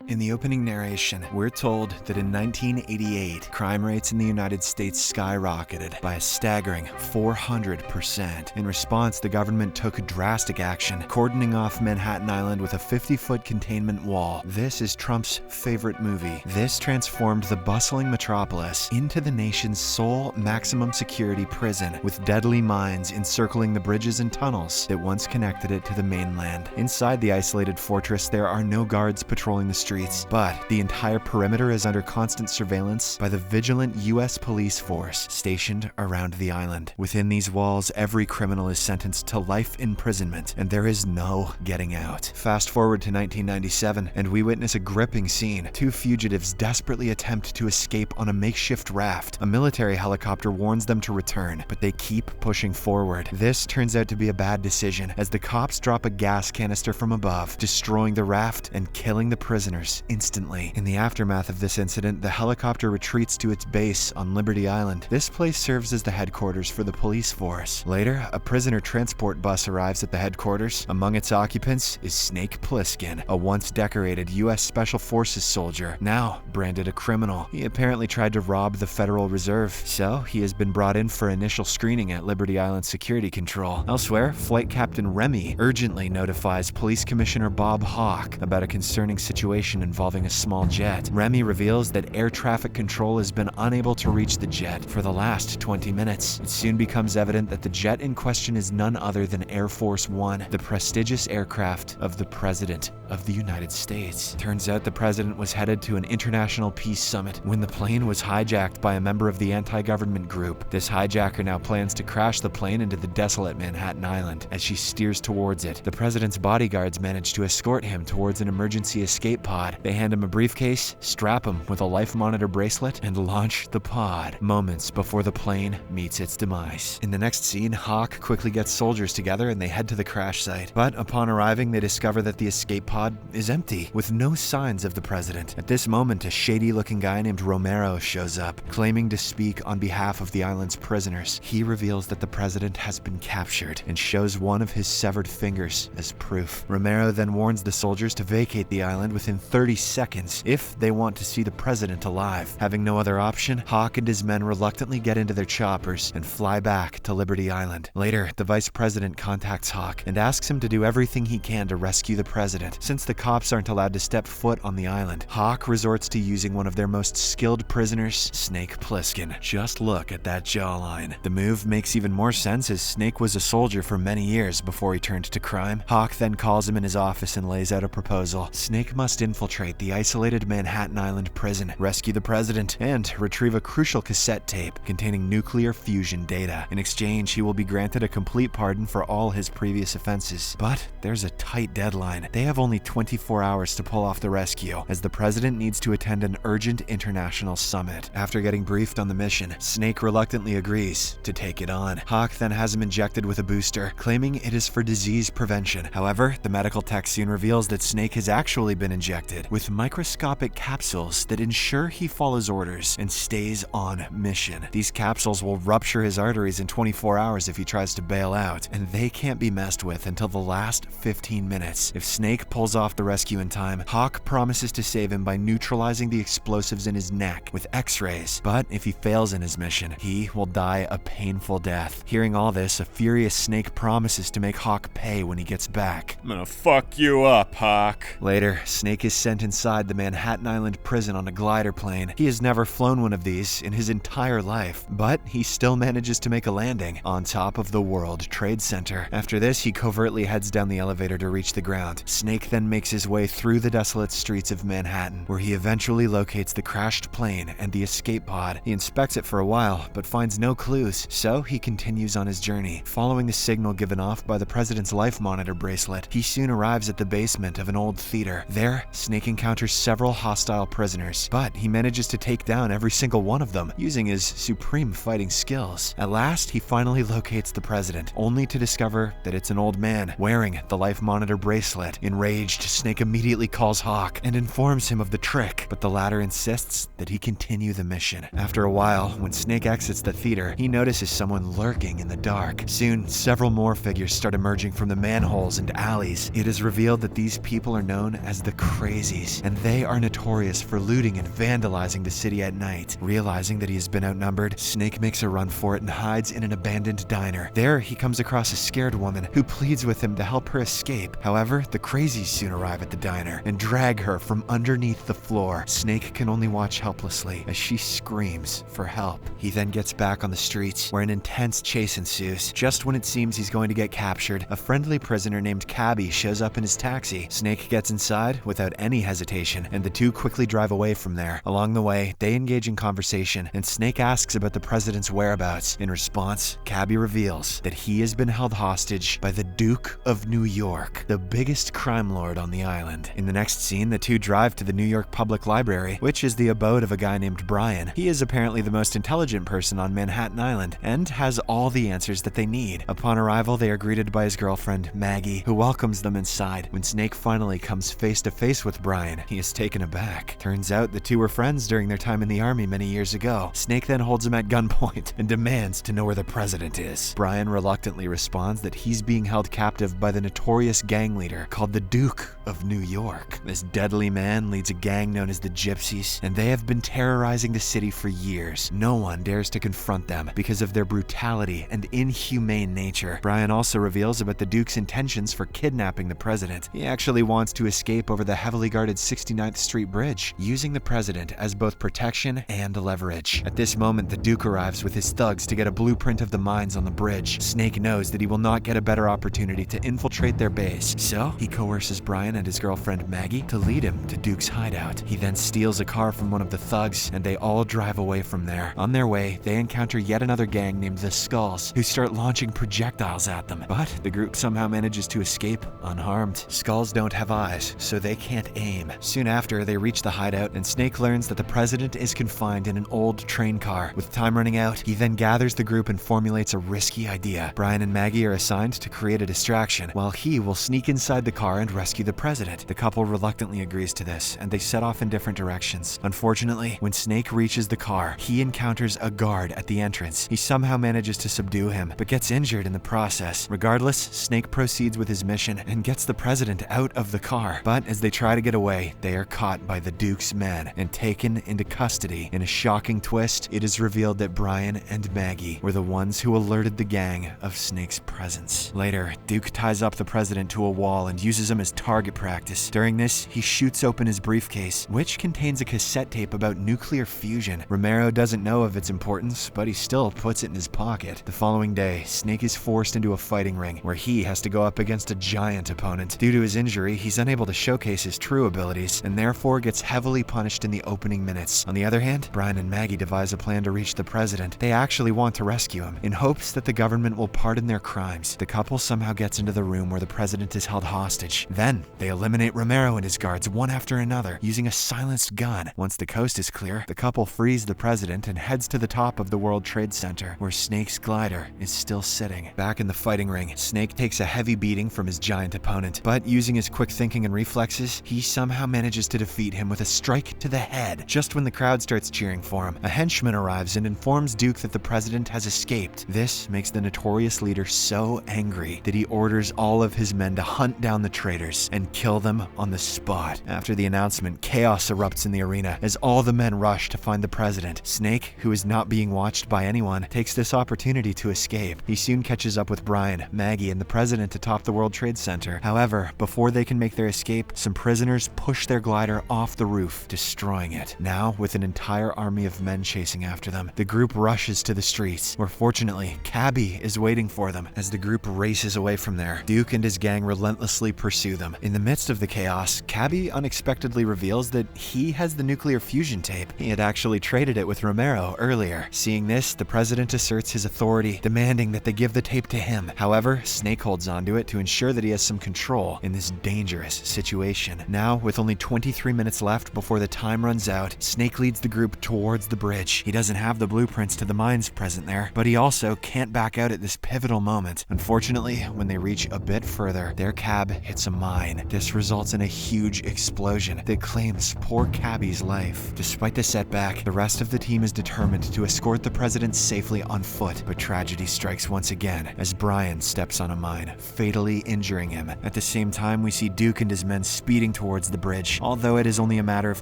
In the opening narration, we're told that in 1988, crime rates in the United States skyrocketed by a staggering 400%. In response, the government took drastic action, cordoning off Manhattan Island with a 50-foot containment wall. This is Trump's favorite movie. This transformed the bustling metropolis into the nation's sole maximum security prison, with deadly mines encircling the bridges and tunnels that once connected it to the mainland. Inside the isolated fortress, there are no guards patrolling the streets, but the entire perimeter is under constant surveillance by the vigilant U.S. police force stationed around the island. Within these walls, every criminal is sentenced to life imprisonment, and there is no getting out. Fast forward to 1997, and we witness a gripping scene. Two fugitives desperately attempt to escape on a makeshift raft. A military helicopter warns them to return, but they keep pushing forward. This turns out to be a bad decision, as the cops drop a gas canister from above, destroying the raft and killing the prisoners instantly. In the aftermath of this incident, the helicopter retreats to its base on Liberty Island. This place serves as the headquarters for the police force. Later, a prisoner transport bus arrives at the headquarters. Among its occupants is Snake Plissken, a once decorated U.S. Special Forces soldier, now branded a criminal. He apparently tried to rob the Federal Reserve, so he has been brought in for initial screening at Liberty Island Security Control. Elsewhere, Flight Captain Remy urgently notifies Police Commissioner Bob Hawke about a concerning situation involving a small jet. Remy reveals that air traffic control has been unable to reach the jet for the last 20 minutes. It soon becomes evident that the jet in question is none other than Air Force One, the prestigious aircraft of the President of the United States. Turns out the president was headed to an international peace summit when the plane was hijacked by a member of the anti-government group. This hijacker now plans to crash the plane into the desolate Manhattan Island. As she steers towards it, the president's bodyguards manage to escort him towards an emergency escape pod. They hand him a briefcase, strap him with a life monitor bracelet, and launch the pod, moments before the plane meets its demise. In the next scene, Hawk quickly gets soldiers together and they head to the crash site. But upon arriving, they discover that the escape pod is empty, with no signs of the president. At this moment, a shady-looking guy named Romero shows up, claiming to speak on behalf of the island's prisoners. He reveals that the president has been captured and shows one of his severed fingers as proof. Romero then warns the soldiers to vacate the island within 30 seconds if they want to see the president alive. Having no other option, Hawk and his men reluctantly get into their choppers and fly back to Liberty Island. Later, the vice president contacts Hawk and asks him to do everything he can to rescue the president. Since the cops aren't allowed to step foot on the island, Hawk resorts to using one of their most skilled prisoners, Snake Plissken. Just look at that jawline. The move makes even more sense as Snake was a soldier for many years before he turned to crime. Hawk then calls him in his office and lays out a proposal. Snake must infiltrate the isolated Manhattan Island prison, rescue the president, and retrieve a crucial cassette tape containing nuclear fusion data. In exchange, he will be granted a complete pardon for all his previous offenses. But there's a tight deadline. They have only 24 hours to pull off the rescue, as the president needs to attend an urgent international summit. After getting briefed on the mission, Snake reluctantly agrees to take it on. Hawk then has him injected with a booster, claiming it is for disease prevention. However, the medical tech soon reveals that Snake has actually been injected with microscopic capsules that ensure he follows orders and stays on mission. These capsules will rupture his arteries in 24 hours if he tries to bail out, and they can't be messed with until the last 15 minutes. If Snake pulls off the rescue in time, Hawk promises to save him by neutralizing the explosives in his neck with X-rays. But if he fails in his mission, he will die a painful death. Hearing all this, a furious Snake promises to make Hawk pay when he gets back. I'm gonna fuck you up, Hawk. Later, Snake is sent inside the Manhattan Island prison on a glider plane. He has never flown one of these in his entire life, but he still manages to make a landing on top of the World Trade Center. After this, he covertly heads down the elevator to reach the ground. Snake then makes his way through the desolate streets of Manhattan, where he eventually locates the crashed plane and the escape pod. He inspects it for a while, but finds no clues, so he continues on his journey. Following the signal given off by the president's life monitor bracelet, he soon arrives at the basement of an old theater. There, Snake encounters several hostile prisoners, but he manages to take down every single one of them, using his supreme fighting skills. At last, he finally locates the president, only to discover that it's an old man wearing the life monitor bracelet. Enraged, Snake immediately calls Hawk and informs him of the trick, but the latter insists that he continue the mission. After a while, when Snake exits the theater, he notices someone lurking in the dark. Soon, several more figures start emerging from the manholes and alleys. It is revealed that these people are known as the crazies, and they are notorious for looting and vandalizing the city at night. Realizing that he has been outnumbered, Snake makes a run for it and hides in an abandoned diner. There, he comes across a scared woman who pleads with him to help her escape. However, the crazies soon arrive at the diner and drag her from underneath the floor. Snake can only watch helplessly as she screams for help. He then gets back on the streets, where an intense chase ensues. Just when it seems he's going to get captured, a friendly prisoner named Cabby shows up in his taxi. Snake gets inside without any hesitation, and the two quickly drive away from there. Along the way, they engage in conversation, and Snake asks about the president's whereabouts. In response, Cabby reveals that he has been held hostage by the Duke of New York, the biggest crime lord on the island. In the next scene, the two drive to the New York Public Library, which is the abode of a guy named Brian. He is apparently the most intelligent person on Manhattan Island, and has all the answers that they need. Upon arrival, they are greeted by his girlfriend, Maggie, who welcomes them inside. When Snake finally comes face to face with Brian, he is taken aback. Turns out the two were friends during their time in the army many years ago. Snake then holds him at gunpoint and demands to know where the president is. Brian reluctantly responds that he's being held captive by the notorious gang leader called the Duke of New York. This deadly man leads a gang known as the Gypsies, and they have been terrorizing the city for years. No one dares to confront them because of their brutality and inhumane nature. Brian also reveals about the Duke's intentions for kidnapping the president. He actually wants to escape over the heavily guarded 69th Street Bridge, using the president as both protection and leverage. At this moment, the Duke arrives with his thugs to get a blueprint of the mines on the bridge. Snake knows that he will not get a better opportunity to infiltrate their base, so he coerces Brian and his girlfriend Maggie to lead him to Duke's hideout. He then steals a car from one of the thugs, and they all drive away from there. On their way, they encounter yet another gang named the Skulls, who start launching projectiles at them, but the group somehow manages to escape unharmed. Skulls don't have eyes, so they can't aim. Soon after, they reach the hideout, and Snake learns that the president is confined in an old train car. With time running out, he then gathers the group and formulates a risky idea. Brian and Maggie are assigned to create a distraction, while he will sneak inside the car and rescue the president. The couple reluctantly agrees to this, and they set off in different directions. Unfortunately, when Snake reaches the car, he encounters a guard at the entrance. He somehow manages to subdue him, but gets injured in the process. Regardless, Snake proceeds with his mission and gets the president out of the car. But as they try to get away, they are caught by the Duke's men and taken into custody. In a shocking twist, it is revealed that Brian and Maggie were the ones who alerted the gang of Snake's presence. Later, Duke ties up the president to a wall and uses him as target practice. During this, he shoots open his briefcase, which contains a cassette tape about nuclear fusion. Romero doesn't know of its importance, but he still puts it in his pocket. The following day, Snake is forced into a fighting ring, where he has to go up against a giant opponent. Due to his injury, he's unable to showcase his true abilities, and therefore gets heavily punished in the opening minutes. On the other hand, Brian and Maggie devise a plan to reach the president. They actually want to rescue him, in hopes that the government will pardon their crimes. The couple somehow gets into the room where the president is held hostage. Then, they eliminate Romero and his guards one after another, using a silenced gun. Once the coast is clear, the couple frees the president and heads to the top of the World Trade Center, where Snake's glider is still sitting. Back in the fighting ring, Snake takes a heavy beating from his giant opponent, but using his quick thinking and reflexes, he somehow manages to defeat him with a strike to the head. Just when the crowd starts cheering for him, a henchman arrives and informs Duke that the president has escaped. This makes the notorious leader so angry that he orders all of his men to hunt down the traitors and kill them on the spot. After the announcement, chaos erupts in the arena as all the men rush to find the president. Snake, who is not being watched by anyone, takes this opportunity to escape. He soon catches up with Brian, Maggie, and the president atop the World Trade Center. However, before they can make their escape, some prisoners push their glider off the roof, destroying it. Now, with an entire army of men chasing after them, the group rushes to the streets, where fortunately, Cabby is waiting for them. As the group races away from there, Duke and his gang relentlessly pursue them. In the midst of the chaos, Cabby unexpectedly reveals that he has the nuclear fusion tape. He had actually traded it with Romero earlier. Seeing this, the president asserts his authority, demanding that they give the tape to him. However, Snake holds onto it to ensure that he has some control in this dangerous situation. Now, with only 23 minutes left before the time runs out, Snake leads the group towards the bridge. He doesn't have the blueprints to the mines present there, but he also can't back out at this pivotal moment. Unfortunately, when they reach a bit further, their cab hits a mine. This results in a huge explosion that claims poor Cabby's life. Despite the setback, the rest of the team is determined to escort the president safely on foot, but tragedy strikes once again as Brian steps on a mine, fatally injuring him. At the same time, we see Duke and his men speeding towards towards the bridge. Although it is only a matter of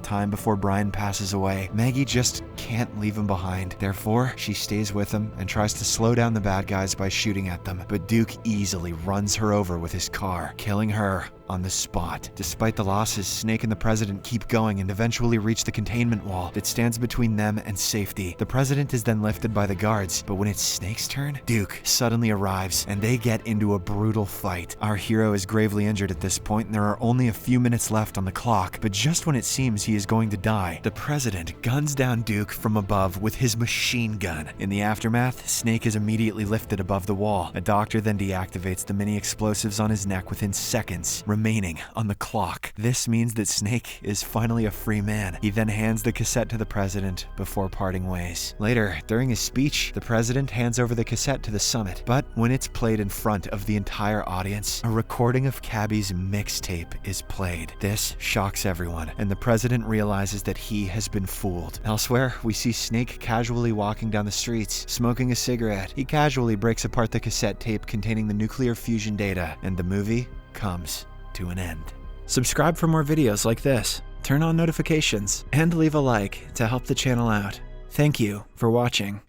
time before Brian passes away, Maggie just can't leave him behind. Therefore, she stays with him and tries to slow down the bad guys by shooting at them, but Duke easily runs her over with his car, killing her on the spot. Despite the losses, Snake and the president keep going and eventually reach the containment wall that stands between them and safety. The president is then lifted by the guards, but when it's Snake's turn, Duke suddenly arrives and they get into a brutal fight. Our hero is gravely injured at this point and there are only a few minutes left on the clock, but just when it seems he is going to die, the president guns down Duke from above with his machine gun. In the aftermath, Snake is immediately lifted above the wall. A doctor then deactivates the mini explosives on his neck within seconds remaining on the clock. This means that Snake is finally a free man. He then hands the cassette to the president before parting ways. Later, during his speech, the president hands over the cassette to the summit, but when it's played in front of the entire audience, a recording of Cabby's mixtape is played. This shocks everyone, and the president realizes that he has been fooled. Elsewhere, we see Snake casually walking down the streets, smoking a cigarette. He casually breaks apart the cassette tape containing the nuclear fusion data, and the movie comes to an end. Subscribe for more videos like this, turn on notifications, and leave a like to help the channel out. Thank you for watching.